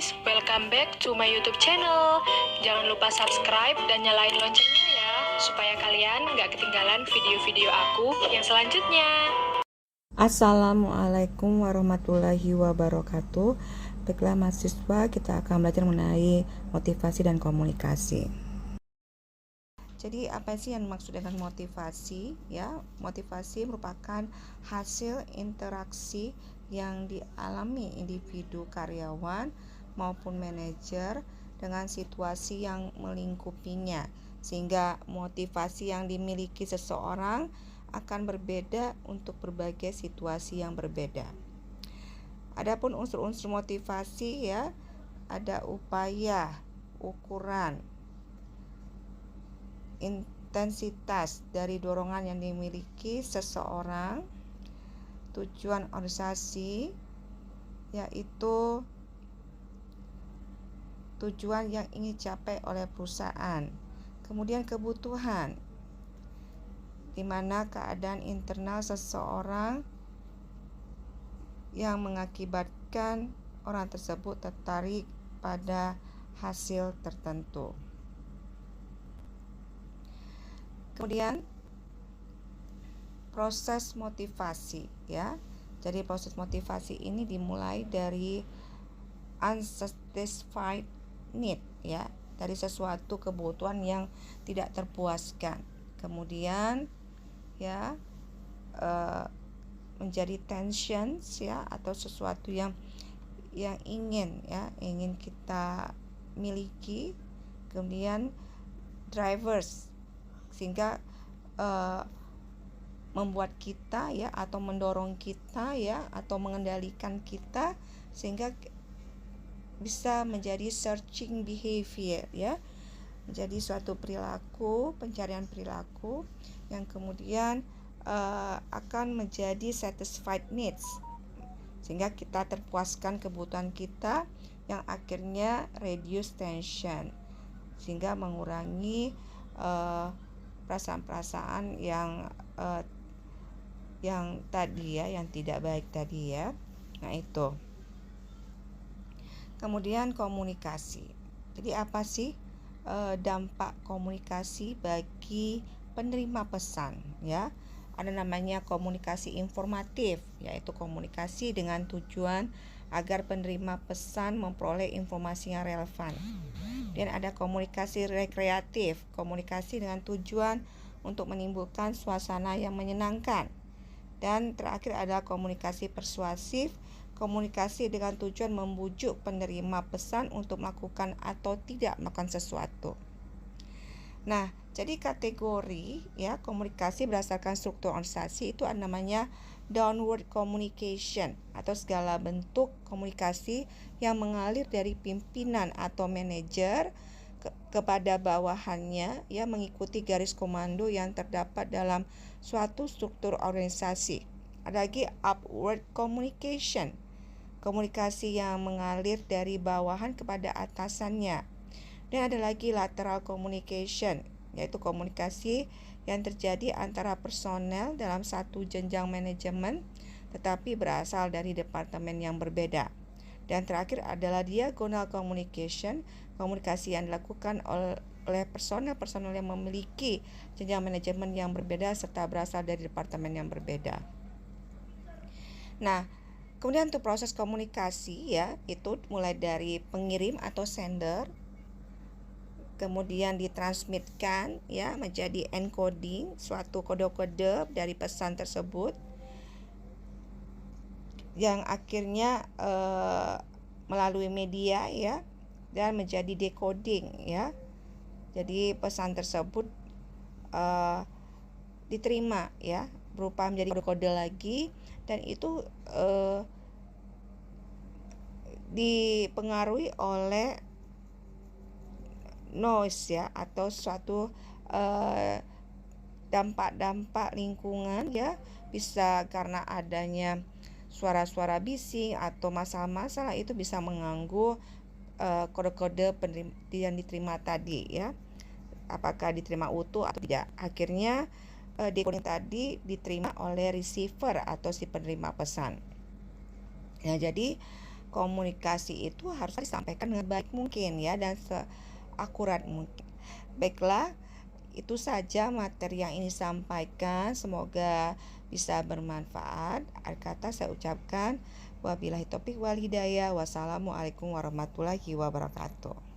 guys, welcome back to my YouTube channel. Jangan lupa subscribe dan nyalain loncengnya ya, supaya kalian nggak ketinggalan video-video aku yang selanjutnya. Assalamualaikum warahmatullahi wabarakatuh. Baiklah mahasiswa, kita akan belajar mengenai motivasi dan komunikasi. Jadi apa sih yang dimaksud dengan motivasi? Ya, motivasi merupakan hasil interaksi yang dialami individu karyawan maupun manajer dengan situasi yang melingkupinya, sehingga motivasi yang dimiliki seseorang akan berbeda untuk berbagai situasi yang berbeda. Adapun unsur-unsur motivasi ya, ada upaya, ukuran, intensitas dari dorongan yang dimiliki seseorang, tujuan organisasi, yaitu tujuan yang ingin dicapai oleh perusahaan. Kemudian kebutuhan, di mana keadaan internal seseorang yang mengakibatkan orang tersebut tertarik pada hasil tertentu. Kemudian proses motivasi ya. Jadi proses motivasi ini dimulai dari unsatisfied need ya, dari sesuatu kebutuhan yang tidak terpuaskan. Kemudian ya menjadi tensions ya, atau sesuatu yang ingin kita miliki. Kemudian drivers, sehingga membuat kita ya, atau mendorong kita ya, atau mengendalikan kita sehingga bisa menjadi searching behavior ya, menjadi suatu perilaku, pencarian perilaku yang kemudian akan menjadi satisfied needs, sehingga kita terpuaskan kebutuhan kita yang akhirnya reduce tension, sehingga mengurangi perasaan-perasaan yang tadi ya, yang tidak baik tadi ya. Nah itu. Kemudian komunikasi. Jadi apa sih dampak komunikasi bagi penerima pesan ya? Ada namanya komunikasi informatif, yaitu komunikasi dengan tujuan agar penerima pesan memperoleh informasi yang relevan. Dan ada komunikasi rekreatif, komunikasi dengan tujuan untuk menimbulkan suasana yang menyenangkan. Dan terakhir ada komunikasi persuasif, komunikasi dengan tujuan membujuk penerima pesan untuk melakukan atau tidak melakukan sesuatu. Nah, jadi kategori ya komunikasi berdasarkan struktur organisasi itu namanya downward communication, atau segala bentuk komunikasi yang mengalir dari pimpinan atau manajer kepada bawahannya ya, mengikuti garis komando yang terdapat dalam suatu struktur organisasi. Ada lagi upward communication, komunikasi yang mengalir dari bawahan kepada atasannya. Dan ada lagi lateral communication, yaitu komunikasi yang terjadi antara personel dalam satu jenjang manajemen tetapi berasal dari departemen yang berbeda. Dan terakhir adalah diagonal communication, komunikasi yang dilakukan oleh personel-personel yang memiliki jenjang manajemen yang berbeda serta berasal dari departemen yang berbeda. Nah, kemudian untuk proses komunikasi ya, itu mulai dari pengirim atau sender, kemudian ditransmitkan ya menjadi encoding, suatu kode-kode dari pesan tersebut yang akhirnya melalui media ya, dan menjadi decoding ya. Jadi pesan tersebut diterima ya berupa menjadi kode-kode lagi, dan itu dipengaruhi oleh noise ya, atau suatu dampak-dampak lingkungan ya, bisa karena adanya suara-suara bising atau masalah-masalah, itu bisa mengganggu kode-kode yang diterima tadi ya, apakah diterima utuh atau tidak. Akhirnya decoding tadi diterima oleh receiver atau si penerima pesan. Ya, jadi komunikasi itu harus disampaikan dengan baik mungkin ya, dan seakurat mungkin. Baiklah, itu saja materi yang ini sampaikan. Semoga bisa bermanfaat. Akhir kata saya ucapkan wabillahi taufiq wal hidayah. Wassalamualaikum warahmatullahi wabarakatuh.